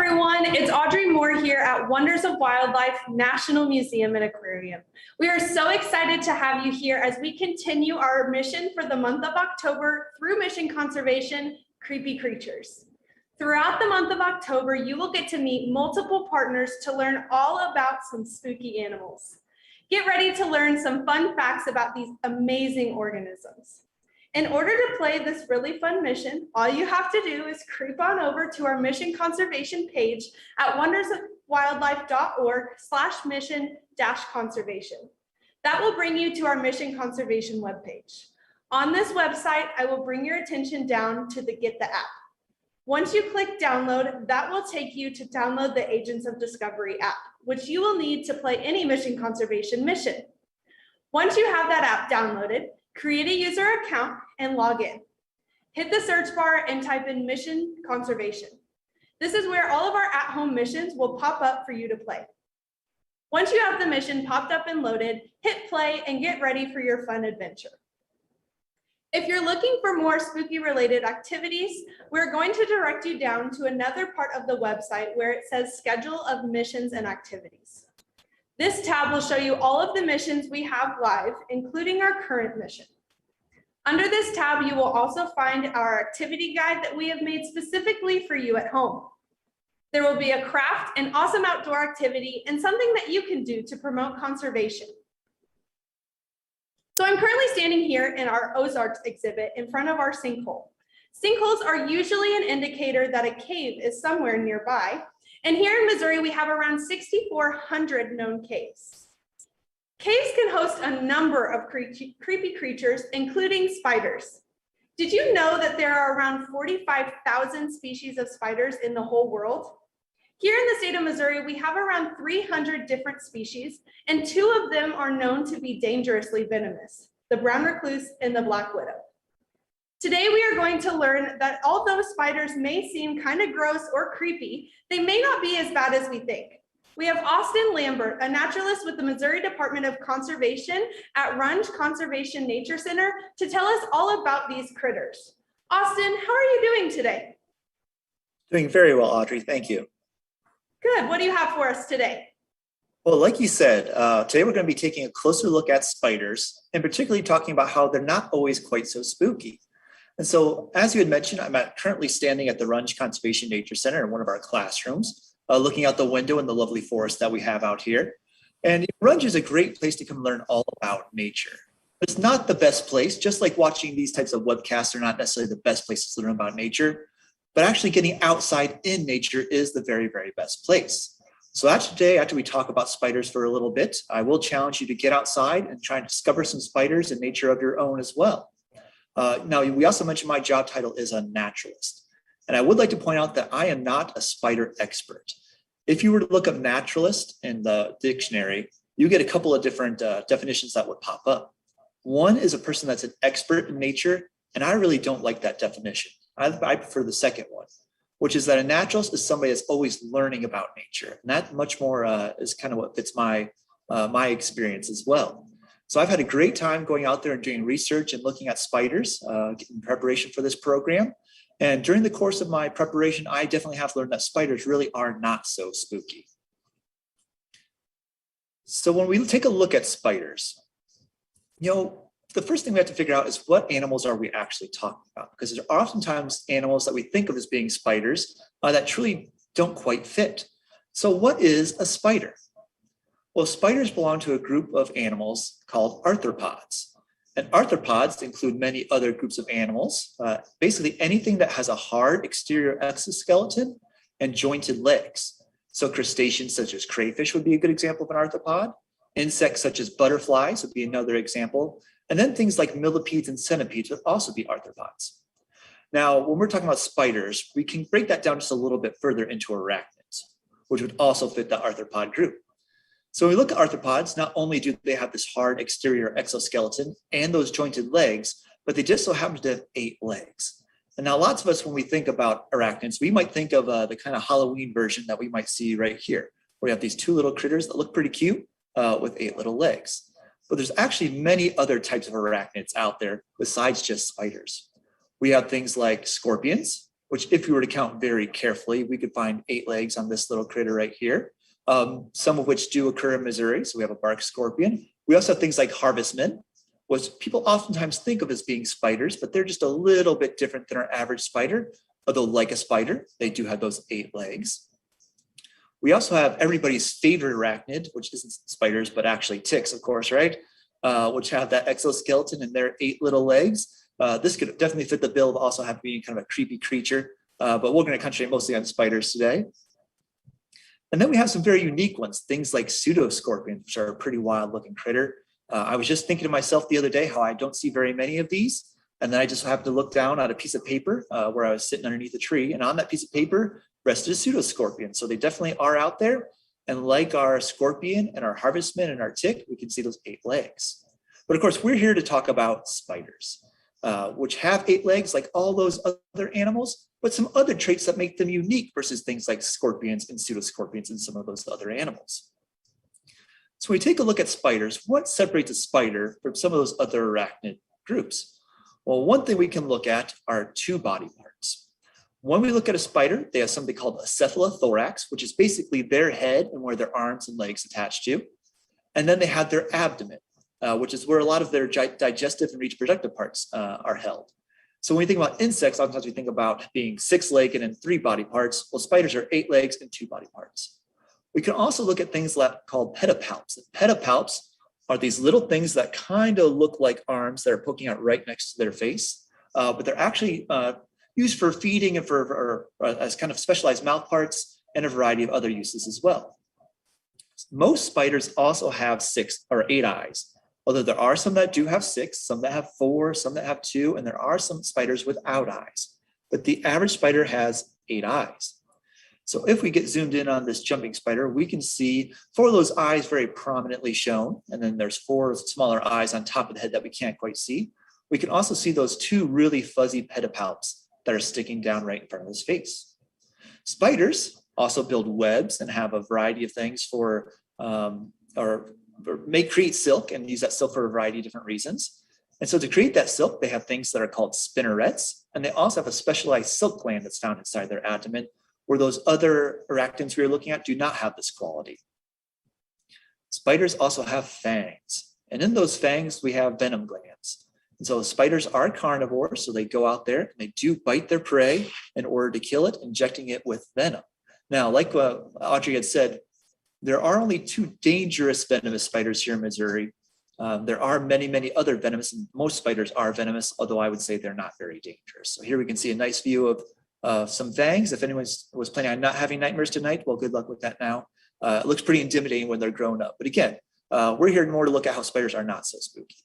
everyone, it's Audrey Moore here at Wonders of Wildlife National Museum and Aquarium. We are so excited to have you here as we continue our mission for the month of October through Mission Conservation, Creepy Creatures. Throughout the month of October, you will get to meet multiple partners to learn all about some spooky animals. Get ready to learn some fun facts about these amazing organisms. In order to play this really fun mission, all you have to do is creep on over to our Mission Conservation page at wondersofwildlife.org/mission-conservation. That will bring you to our Mission Conservation webpage. On this website, I will bring your attention down to the Get the App. Once you click download, that will take you to download the Agents of Discovery app, which you will need to play any Mission Conservation mission. Once you have that app downloaded, create a user account and log in. Hit the search bar and type in Mission Conservation. This is where all of our at-home missions will pop up for you to play. Once you have the mission popped up and loaded, hit play and get ready for your fun adventure. If you're looking for more spooky related activities, we're going to direct you down to another part of the website where it says Schedule of Missions and Activities. This tab will show you all of the missions we have live, including our current mission. Under this tab, you will also find our activity guide that we have made specifically for you at home. There will be a craft, an awesome outdoor activity, and something that you can do to promote conservation. So I'm currently standing here in our Ozarks exhibit in front of our sinkhole. Sinkholes are usually an indicator that a cave is somewhere nearby. And here in Missouri, we have around 6,400 known caves. Caves can host a number of creepy creatures, including spiders. Did you know that there are around 45,000 species of spiders in the whole world? Here in the state of Missouri, we have around 300 different species, and 2 of them are known to be dangerously venomous, the brown recluse and the black widow. Today, we are going to learn that although spiders may seem kind of gross or creepy, they may not be as bad as we think. We have Austin Lambert, a naturalist with the Missouri Department of Conservation at Runge Conservation Center, to tell us all about these critters. Austin, how are you doing today? Doing very well, Audrey. Thank you. Good. What do you have for us today? Well, like you said, today we're going to be taking a closer look at spiders, and particularly talking about how they're not always quite so spooky. And so, as you had mentioned, I'm currently standing at the Runge Conservation Center in one of our classrooms, looking out the window in the lovely forest that we have out here. And Runge is a great place to come learn all about nature. It's not the best place, just like watching these types of webcasts are not necessarily the best places to learn about nature, but actually getting outside in nature is the very, very best place. So today, after we talk about spiders for a little bit, I will challenge you to get outside and try and discover some spiders in nature of your own as well. Now, we also mentioned my job title is a naturalist. And I would like to point out that I am not a spider expert. If you were to look up naturalist in the dictionary, you get a couple of different definitions that would pop up. One is a person that's an expert in nature, and I really don't like that definition. I prefer the second one, which is that a naturalist is somebody that's always learning about nature. And that much more is kind of what fits my experience as well. So I've had a great time going out there and doing research and looking at spiders in preparation for this program. And during the course of my preparation, I definitely have learned that spiders really are not so spooky. So when we take a look at spiders, the first thing we have to figure out is what animals are we actually talking about? Because there are oftentimes animals that we think of as being spiders that truly don't quite fit. So what is a spider? Well, spiders belong to a group of animals called arthropods. And arthropods include many other groups of animals, basically anything that has a hard exterior exoskeleton and jointed legs. So crustaceans such as crayfish would be a good example of an arthropod. Insects such as butterflies would be another example. And then things like millipedes and centipedes would also be arthropods. Now, when we're talking about spiders, we can break that down just a little bit further into arachnids, which would also fit the arthropod group. So when we look at arthropods, not only do they have this hard exterior exoskeleton and those jointed legs, but they just so happen to have 8 legs. And now lots of us, when we think about arachnids, we might think of the kind of Halloween version that we might see right here, where we have these 2 little critters that look pretty cute with 8 little legs. But there's actually many other types of arachnids out there besides just spiders. We have things like scorpions, which if you were to count very carefully, we could find 8 legs on this little critter right here, some of which do occur in Missouri. So we have a bark scorpion. We also have things like harvestmen, which people oftentimes think of as being spiders, but they're just a little bit different than our average spider. Although like a spider, they do have those 8 legs. We also have everybody's favorite arachnid, which isn't spiders, but actually ticks, of course, right? Which have that exoskeleton and their 8 little legs. This could definitely fit the bill of also having being kind of a creepy creature, but we're going to concentrate mostly on spiders today. And then we have some very unique ones, things like pseudoscorpions, which are a pretty wild looking critter. I was just thinking to myself the other day how I don't see very many of these. And then I just happened to look down at a piece of paper where I was sitting underneath a tree, and on that piece of paper rested a pseudoscorpion. So they definitely are out there. And like our scorpion and our harvestman and our tick, we can see those 8 legs. But of course, we're here to talk about spiders, which have 8 legs like all those other animals, but some other traits that make them unique versus things like scorpions and pseudoscorpions and some of those other animals. So when we take a look at spiders, what separates a spider from some of those other arachnid groups? Well, one thing we can look at are 2 body parts. When we look at a spider, they have something called a cephalothorax, which is basically their head and where their arms and legs attach to. And then they have their abdomen, which is where a lot of their digestive and reproductive parts are held. So when we think about insects, sometimes we think about being 6-legged and 3 body parts. Well, spiders are 8 legs and 2 body parts. We can also look at things called pedipalps. Pedipalps are these little things that kind of look like arms that are poking out right next to their face, but they're actually used for feeding and for as kind of specialized mouth parts and a variety of other uses as well. Most spiders also have 6 or 8 eyes, although there are some that do have 6, some that have 4, some that have 2, and there are some spiders without eyes. But the average spider has 8 eyes. So if we get zoomed in on this jumping spider, we can see 4 of those eyes very prominently shown, and then there's 4 smaller eyes on top of the head that we can't quite see. We can also see those 2 really fuzzy pedipalps that are sticking down right in front of his face. Spiders also build webs and have a variety of things for, create silk and use that silk for a variety of different reasons. And so to create that silk, they have things that are called spinnerets, and they also have a specialized silk gland that's found inside their abdomen, where those other arachnids we were looking at do not have this quality. Spiders also have fangs, and in those fangs, we have venom glands. And so spiders are carnivores, so they go out there and they do bite their prey in order to kill it, injecting it with venom. Now, like Audrey had said, there are only 2 dangerous venomous spiders here in Missouri. There are many, many other venomous, and most spiders are venomous, although I would say they're not very dangerous. So here we can see a nice view of some fangs. If anyone was planning on not having nightmares tonight, well, good luck with that now. It looks pretty intimidating when they're grown up. But again, we're here more to look at how spiders are not so spooky.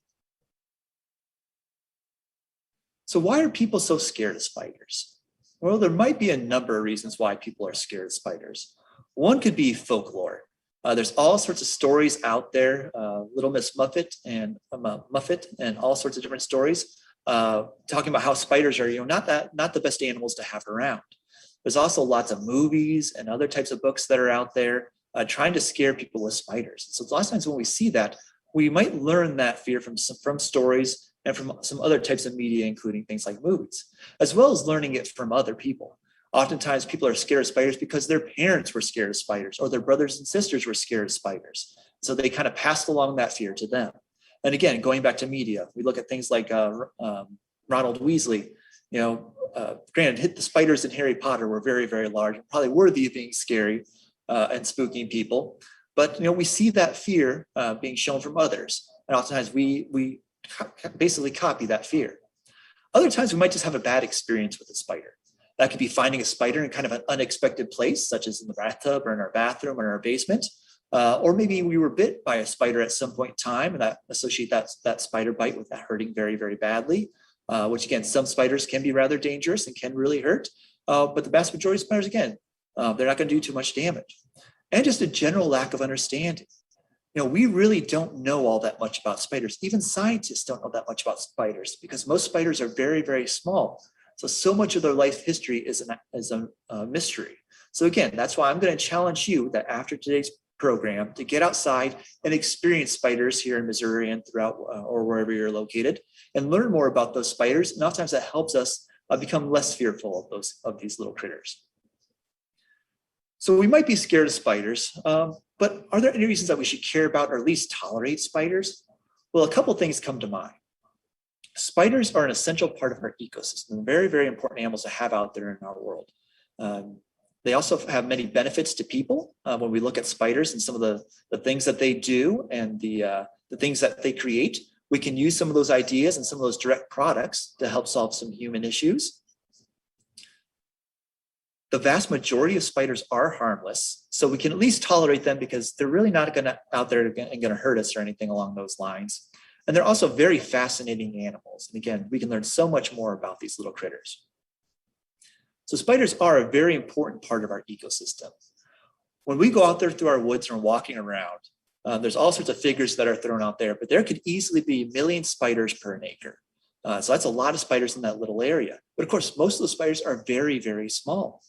So why are people so scared of spiders? Well, there might be a number of reasons why people are scared of spiders. One could be folklore. There's all sorts of stories out there, Little Miss Muffet and all sorts of different stories talking about how spiders are, not the best animals to have around. There's also lots of movies and other types of books that are out there trying to scare people with spiders. So lots of times when we see that, we might learn that fear from stories and from some other types of media, including things like movies, as well as learning it from other people. Oftentimes people are scared of spiders because their parents were scared of spiders or their brothers and sisters were scared of spiders. So they kind of passed along that fear to them. And again, going back to media, we look at things like Ronald Weasley, granted, the spiders in Harry Potter were very, very large, probably worthy of being scary and spooking people. But, we see that fear being shown from others. And oftentimes we basically copy that fear. Other times we might just have a bad experience with a spider. That could be finding a spider in kind of an unexpected place, such as in the bathtub or in our bathroom or in our basement. Or maybe we were bit by a spider at some point in time, and that associate that spider bite with that hurting very, very badly, which again, some spiders can be rather dangerous and can really hurt. But the vast majority of spiders, again, they're not going to do too much damage. And just a general lack of understanding. We really don't know all that much about spiders. Even scientists don't know that much about spiders because most spiders are very, very small. So much of their life history is a mystery. So again, that's why I'm going to challenge you that after today's program to get outside and experience spiders here in Missouri and throughout or wherever you're located and learn more about those spiders. And oftentimes that helps us become less fearful of these little critters. So we might be scared of spiders, but are there any reasons that we should care about or at least tolerate spiders? Well, a couple things come to mind. Spiders are an essential part of our ecosystem, very, very important animals to have out there in our world. They also have many benefits to people. When we look at spiders and some of the things that they do and the things that they create, we can use some of those ideas and some of those direct products to help solve some human issues. The vast majority of spiders are harmless, so we can at least tolerate them because they're really not out there and going to hurt us or anything along those lines. And they're also very fascinating animals. And again, we can learn so much more about these little critters. So spiders are a very important part of our ecosystem. When we go out there through our woods and we're walking around, there's all sorts of figures that are thrown out there, but there could easily be a million spiders per an acre. So that's a lot of spiders in that little area. But of course, most of the spiders are very, very small.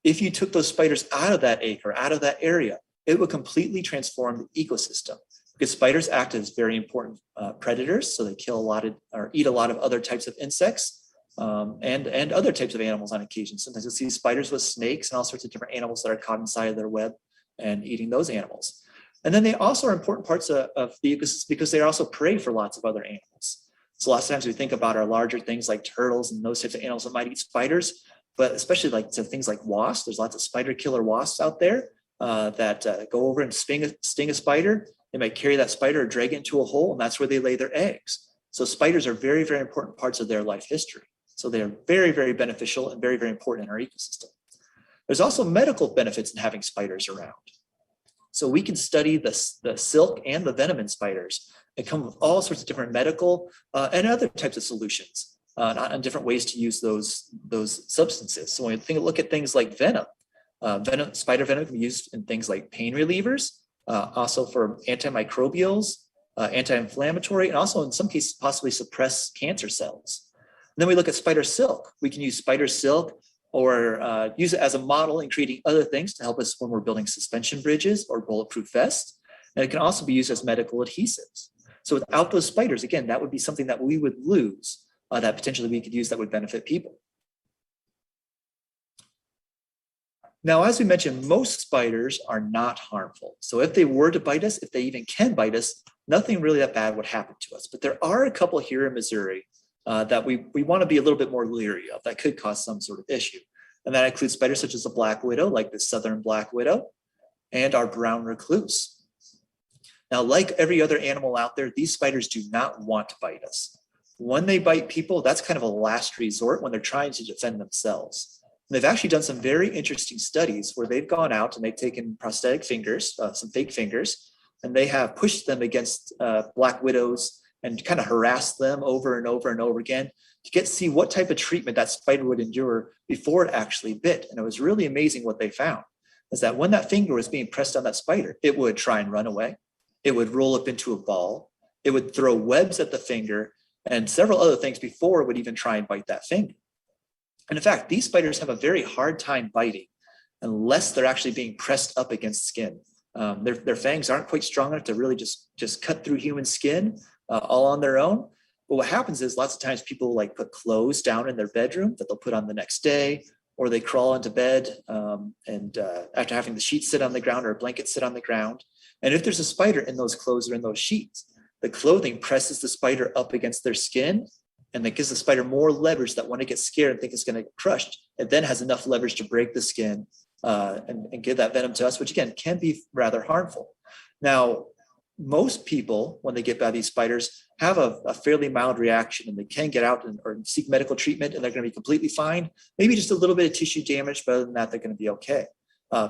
If you took those spiders out of that acre, out of that area, it would completely transform the ecosystem because spiders act as very important predators. So they kill a lot of, or eat a lot of other types of insects and other types of animals on occasion. Sometimes you'll see spiders with snakes and all sorts of different animals that are caught inside of their web and eating those animals. And then they also are important parts of the ecosystem because they also prey for lots of other animals. So lots of times we think about our larger things like turtles and those types of animals that might eat spiders, but especially like things like wasps. There's lots of spider killer wasps out there that go over and sting a spider. They might carry that spider or drag it into a hole, and that's where they lay their eggs. So spiders are very, very important parts of their life history. So they are very, very beneficial and very, very important in our ecosystem. There's also medical benefits in having spiders around. So we can study the silk and the venom in spiders and come up with all sorts of different medical and other types of solutions on different ways to use those substances. So when we look at things like venom, spider venom can be used in things like pain relievers, also for antimicrobials, anti-inflammatory, and also in some cases possibly suppress cancer cells. And then we look at spider silk. We can use spider silk or use it as a model in creating other things to help us when we're building suspension bridges or bulletproof vests. And it can also be used as medical adhesives. So without those spiders, again, that would be something that we would lose that potentially we could use that would benefit people. Now, as we mentioned, most spiders are not harmful. So if they were to bite us, if they even can bite us, nothing really that bad would happen to us. But there are a couple here in Missouri that we want to be a little bit more leery of that could cause some sort of issue. And that includes spiders such as the black widow, like the southern black widow, and our brown recluse. Now, like every other animal out there, these spiders do not want to bite us. When they bite people, that's kind of a last resort when they're trying to defend themselves. And they've actually done some very interesting studies where they've gone out and they've taken prosthetic fingers, some fake fingers, and they have pushed them against black widows and kind of harassed them over and over and over again to get to see what type of treatment that spider would endure before it actually bit. And it was really amazing what they found is that when that finger was being pressed on that spider, it would try and run away. It would roll up into a ball. It would throw webs at the finger and several other things before it would even try and bite that finger. And in fact, these spiders have a very hard time biting unless they're actually being pressed up against skin. Their fangs aren't quite strong enough to really just cut through human skin all on their own. But what happens is lots of times people like put clothes down in their bedroom that they'll put on the next day, or they crawl into bed and after having the sheets sit on the ground or a blanket sit on the ground. And if there's a spider in those clothes or in those sheets, the clothing presses the spider up against their skin, and that gives the spider more leverage that when it gets scared and thinks it's going to get crushed, it then has enough leverage to break the skin and give that venom to us, which again can be rather harmful. Now, most people, when they get by these spiders, have a fairly mild reaction and they can get out or seek medical treatment and they're going to be completely fine. Maybe just a little bit of tissue damage, but other than that, they're going to be okay.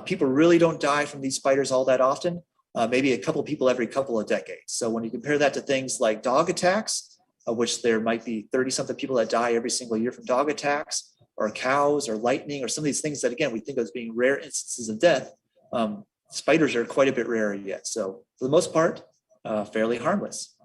People really don't die from these spiders all that often. Maybe a couple of people every couple of decades. So when you compare that to things like dog attacks, which there might be 30-something people that die every single year from dog attacks, or cows, or lightning, or some of these things that, again, we think of as being rare instances of death, spiders are quite a bit rarer yet. So for the most part, fairly harmless.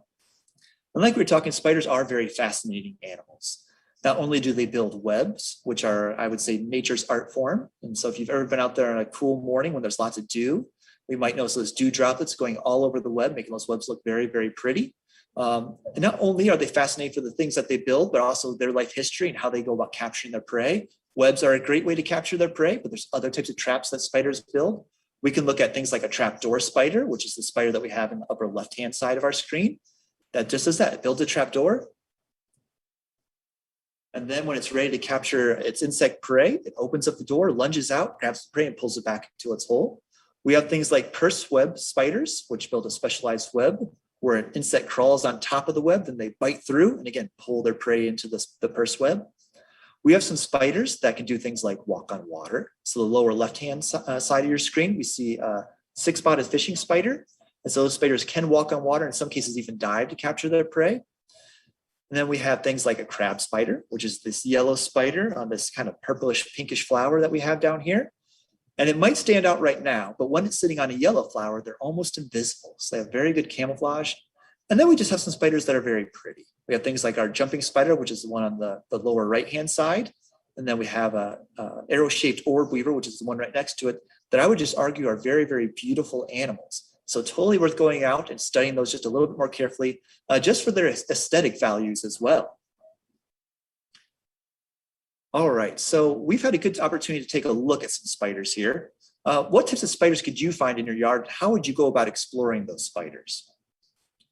And like we were talking, spiders are very fascinating animals. Not only do they build webs, which are, I would say, nature's art form. And so if you've ever been out there on a cool morning when there's lots of dew, we might notice those dew droplets going all over the web, making those webs look very, very pretty. And not only are they fascinating for the things that they build, but also their life history and how they go about capturing their prey. Webs are a great way to capture their prey, but there's other types of traps that spiders build. We can look at things like a trapdoor spider, which is the spider that we have in the upper left-hand side of our screen. That just does that, it builds a trapdoor. And then when it's ready to capture its insect prey, it opens up the door, lunges out, grabs the prey, and pulls it back into its hole. We have things like purse web spiders, which build a specialized web where an insect crawls on top of the web, then they bite through and again, pull their prey into the purse web. We have some spiders that can do things like walk on water. So the lower left-hand side of your screen, we see a six-spotted fishing spider. And so those spiders can walk on water, in some cases even dive to capture their prey. And then we have things like a crab spider, which is this yellow spider on this kind of purplish pinkish flower that we have down here. And it might stand out right now, but when it's sitting on a yellow flower, they're almost invisible. So they have very good camouflage. And then we just have some spiders that are very pretty. We have things like our jumping spider, which is the one on the lower right-hand side. And then we have a arrow-shaped orb weaver, which is the one right next to it, that I would just argue are very, very beautiful animals. So totally worth going out and studying those just a little bit more carefully, just for their aesthetic values as well. All right, so we've had a good opportunity to take a look at some spiders here. What types of spiders could you find in your yard? How would you go about exploring those spiders?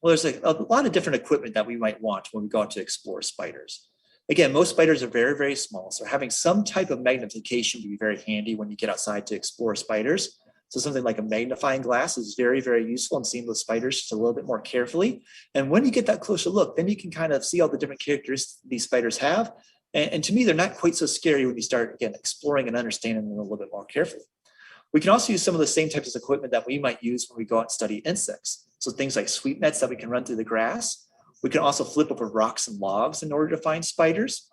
Well, there's a lot of different equipment that we might want when we go out to explore spiders. Again, most spiders are very, very small, so having some type of magnification would be very handy when you get outside to explore spiders. So something like a magnifying glass is very, very useful in seeing those spiders just a little bit more carefully. And when you get that closer look, then you can kind of see all the different characteristics these spiders have. And to me, they're not quite so scary when you start, again, exploring and understanding them a little bit more carefully. We can also use some of the same types of equipment that we might use when we go out and study insects. So things like sweep nets that we can run through the grass. We can also flip over rocks and logs in order to find spiders.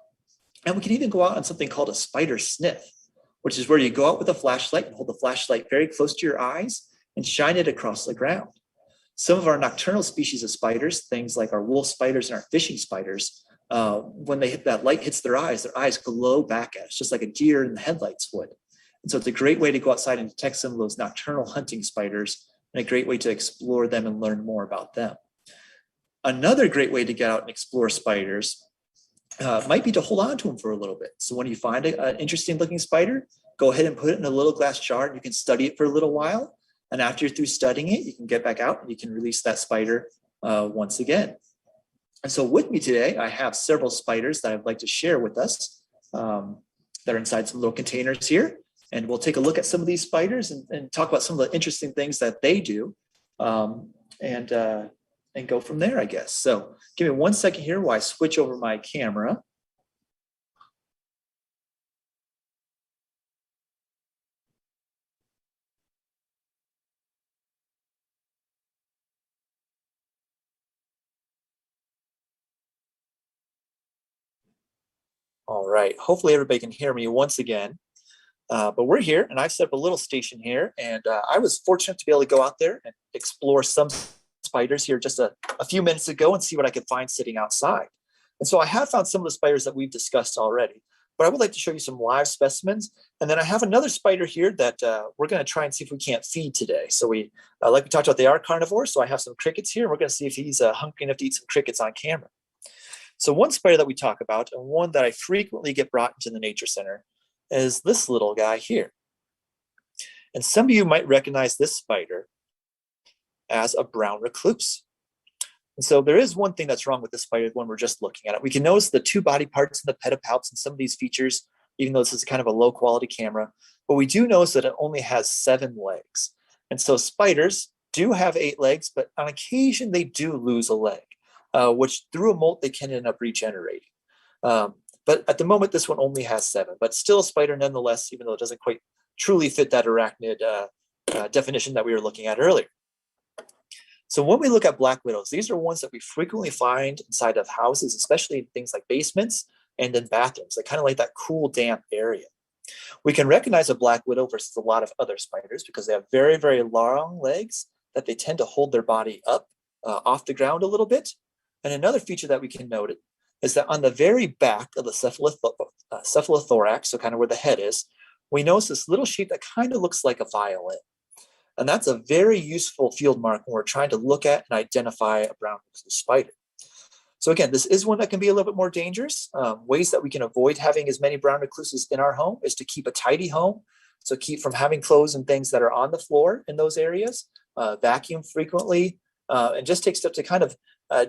And we can even go out on something called a spider sniff, which is where you go out with a flashlight and hold the flashlight very close to your eyes and shine it across the ground. Some of our nocturnal species of spiders, things like our wolf spiders and our fishing spiders, when that light hits their eyes glow back at us, just like a deer in the headlights would. And so it's a great way to go outside and detect some of those nocturnal hunting spiders, and a great way to explore them and learn more about them. Another great way to get out and explore spiders might be to hold on to them for a little bit. So when you find an interesting looking spider, go ahead and put it in a little glass jar and you can study it for a little while. And after you're through studying it, you can get back out and you can release that spider once again. And so with me today, I have several spiders that I'd like to share with us that are inside some little containers here. And we'll take a look at some of these spiders and talk about some of the interesting things that they do and go from there, I guess. So give me 1 second here while I switch over my camera. All right, hopefully everybody can hear me once again. But we're here and I've set up a little station here, and I was fortunate to be able to go out there and explore some spiders here just a few minutes ago and see what I could find sitting outside. And so I have found some of the spiders that we've discussed already, but I would like to show you some live specimens. And then I have another spider here that we're going to try and see if we can't feed today. So we, like we talked about, they are carnivores. So I have some crickets here, and we're going to see if he's hungry enough to eat some crickets on camera. So one spider that we talk about, and one that I frequently get brought into the nature center, is this little guy here. And some of you might recognize this spider as a brown recluse. And so there is one thing that's wrong with this spider when we're just looking at it. We can notice the two body parts and the pedipalps and some of these features, even though this is kind of a low quality camera, but we do notice that it only has 7 legs. And so spiders do have 8 legs, but on occasion they do lose a leg, which through a molt they can end up regenerating. But at the moment, this one only has 7, but still a spider nonetheless, even though it doesn't quite truly fit that arachnid definition that we were looking at earlier. So when we look at black widows, these are ones that we frequently find inside of houses, especially in things like basements and in bathrooms. They kind of like that cool, damp area. We can recognize a black widow versus a lot of other spiders because they have very, very long legs that they tend to hold their body up off the ground a little bit. And another feature that we can note is that on the very back of the cephalothorax, so kind of where the head is, we notice this little shape that kind of looks like a violin. And that's a very useful field mark when we're trying to look at and identify a brown recluse spider. So again, this is one that can be a little bit more dangerous. Ways that we can avoid having as many brown recluses in our home is to keep a tidy home. So keep from having clothes and things that are on the floor in those areas, vacuum frequently, and just take steps to kind of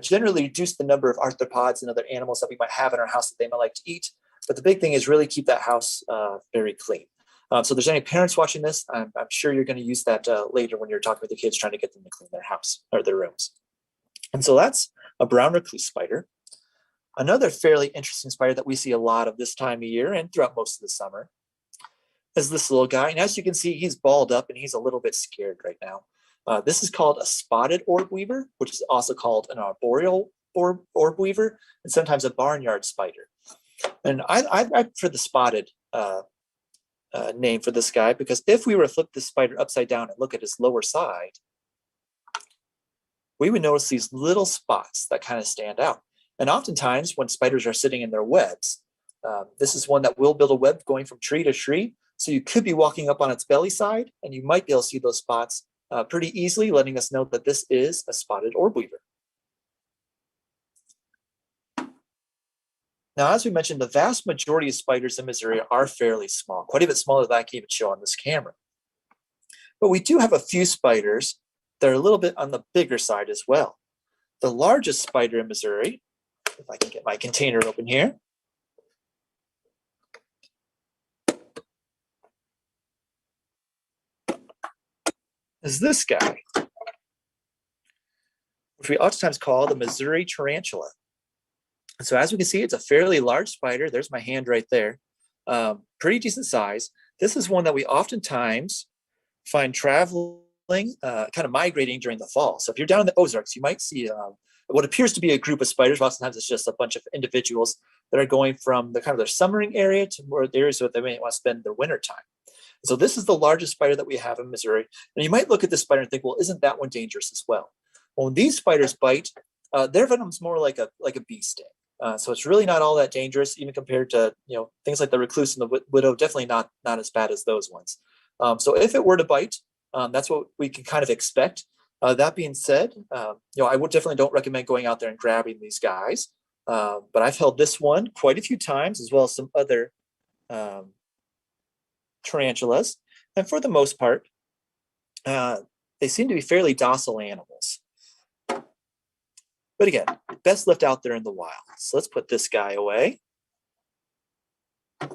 generally reduce the number of arthropods and other animals that we might have in our house that they might like to eat. But the big thing is really keep that house very clean. So if there's any parents watching this, I'm sure you're going to use that later when you're talking with the kids trying to get them to clean their house or their rooms. And so that's a brown recluse spider. Another fairly interesting spider that we see a lot of this time of year and throughout most of the summer is this little guy. And as you can see, he's balled up and he's a little bit scared right now. This is called a spotted orb weaver, which is also called an arboreal orb weaver, and sometimes a barnyard spider. And I prefer the spotted name for this guy, because if we were to flip this spider upside down and look at his lower side, we would notice these little spots that kind of stand out. And oftentimes when spiders are sitting in their webs, this is one that will build a web going from tree to tree. So you could be walking up on its belly side and you might be able to see those spots pretty easily, letting us know that this is a spotted orb weaver. Now, as we mentioned, the vast majority of spiders in Missouri are fairly small, quite a bit smaller than I can even show on this camera. But we do have a few spiders that are a little bit on the bigger side as well. The largest spider in Missouri, if I can get my container open here, is this guy, which we oftentimes call the Missouri tarantula. And so as we can see, it's a fairly large spider. There's my hand right there. Pretty decent size. This is one that we oftentimes find traveling, kind of migrating during the fall. So if you're down in the Ozarks, you might see what appears to be a group of spiders. Oftentimes it's just a bunch of individuals that are going from the kind of their summering area to more areas where they may want to spend their winter time. So this is the largest spider that we have in Missouri. And you might look at this spider and think, well, isn't that one dangerous as well? Well, when these spiders bite, their venom's more like a bee sting. So it's really not all that dangerous, even compared to things like the recluse and the widow. Definitely not as bad as those ones. So if it were to bite, that's what we can kind of expect. That being said, I would definitely don't recommend going out there and grabbing these guys. But I've held this one quite a few times, as well as some other tarantulas, and for the most part, they seem to be fairly docile animals. But again, best left out there in the wild. So let's put this guy away. It's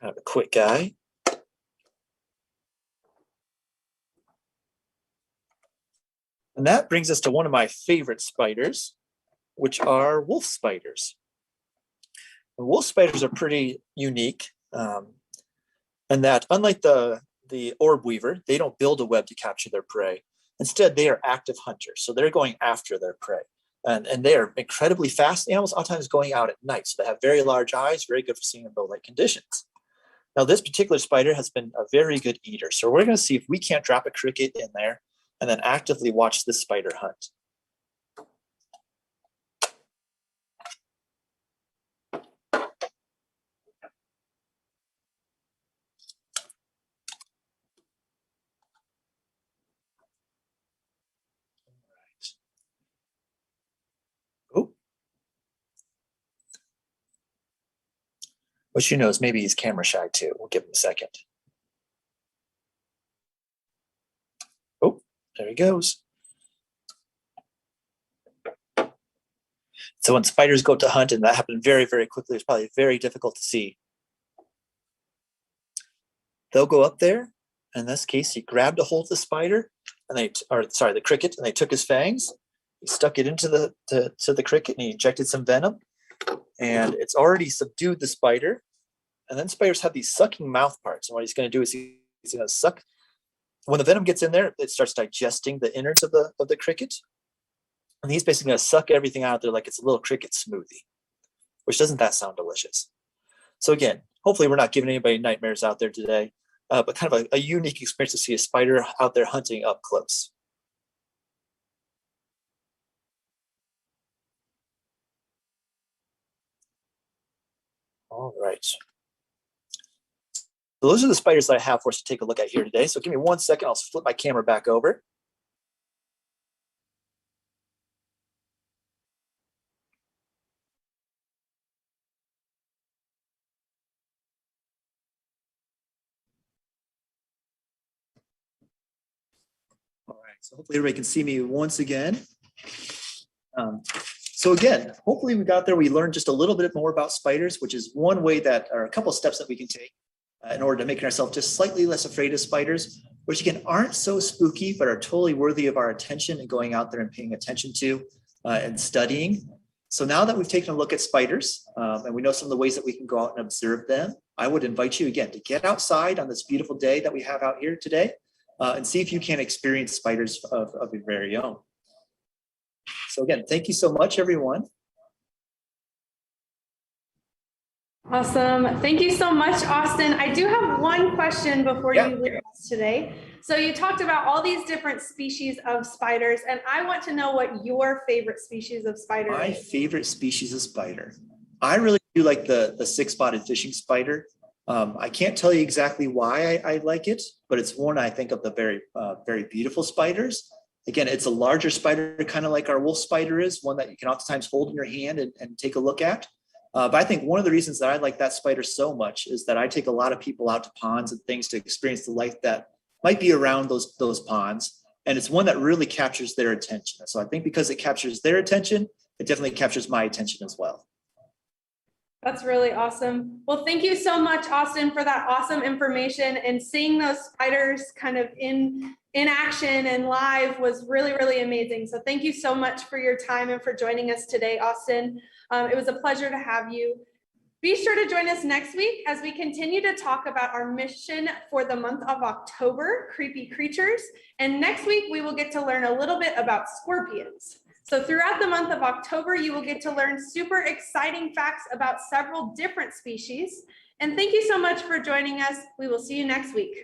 kind of a quick guy. And that brings us to one of my favorite spiders, which are wolf spiders. And wolf spiders are pretty unique, and that unlike the orb weaver, they don't build a web to capture their prey. Instead, they are active hunters, so they're going after their prey. And they are incredibly fast animals, oftentimes going out at night. So they have very large eyes, very good for seeing in low light conditions. Now, this particular spider has been a very good eater. So we're going to see if we can't drop a cricket in there and then actively watch this spider hunt. Which who knows, maybe he's camera shy too. We'll give him a second. Oh, there he goes. So when spiders go to hunt, and that happened very, very quickly, it's probably very difficult to see. They'll go up there. In this case, he grabbed a hold of the spider, and the cricket, and they took his fangs. He stuck it into the cricket, and he injected some venom, and it's already subdued the spider. And then spiders have these sucking mouth parts. And what he's going to do is he's going to suck. When the venom gets in there, it starts digesting the innards of the cricket. And he's basically going to suck everything out there like it's a little cricket smoothie, which doesn't that sound delicious? So again, hopefully we're not giving anybody nightmares out there today, but kind of a unique experience to see a spider out there hunting up close. All right. So those are the spiders that I have for us to take a look at here today. So give me 1 second, I'll flip my camera back over. All right, so hopefully everybody can see me once again. So again, hopefully we got there. We learned just a little bit more about spiders, which is one way that, or a couple of steps that we can take in order to make ourselves just slightly less afraid of spiders, which again, aren't so spooky, but are totally worthy of our attention and going out there and paying attention to and studying. So now that we've taken a look at spiders and we know some of the ways that we can go out and observe them, I would invite you again to get outside on this beautiful day that we have out here today and see if you can experience spiders of your very own. So again, thank you so much, everyone. Awesome. Thank you so much, Austin. I do have one question before you leave us today. So you talked about all these different species of spiders, and I want to know what your favorite species of spider is. My favorite species of spider. I really do like the six-spotted fishing spider. I can't tell you exactly why I like it, but it's one I think of the very beautiful spiders. Again, it's a larger spider, kind of like our wolf spider is, one that you can oftentimes hold in your hand and take a look at. But I think one of the reasons that I like that spider so much is that I take a lot of people out to ponds and things to experience the life that might be around those ponds. And it's one that really captures their attention. So I think because it captures their attention, it definitely captures my attention as well. That's really awesome. Well, thank you so much, Austin, for that awesome information, and seeing those spiders kind of in action and live was really, really amazing. So thank you so much for your time and for joining us today, Austin. It was a pleasure to have you. Be sure to join us next week as we continue to talk about our mission for the month of October, creepy creatures. And next week, we will get to learn a little bit about scorpions. So throughout the month of October, you will get to learn super exciting facts about several different species. And thank you so much for joining us. We will see you next week.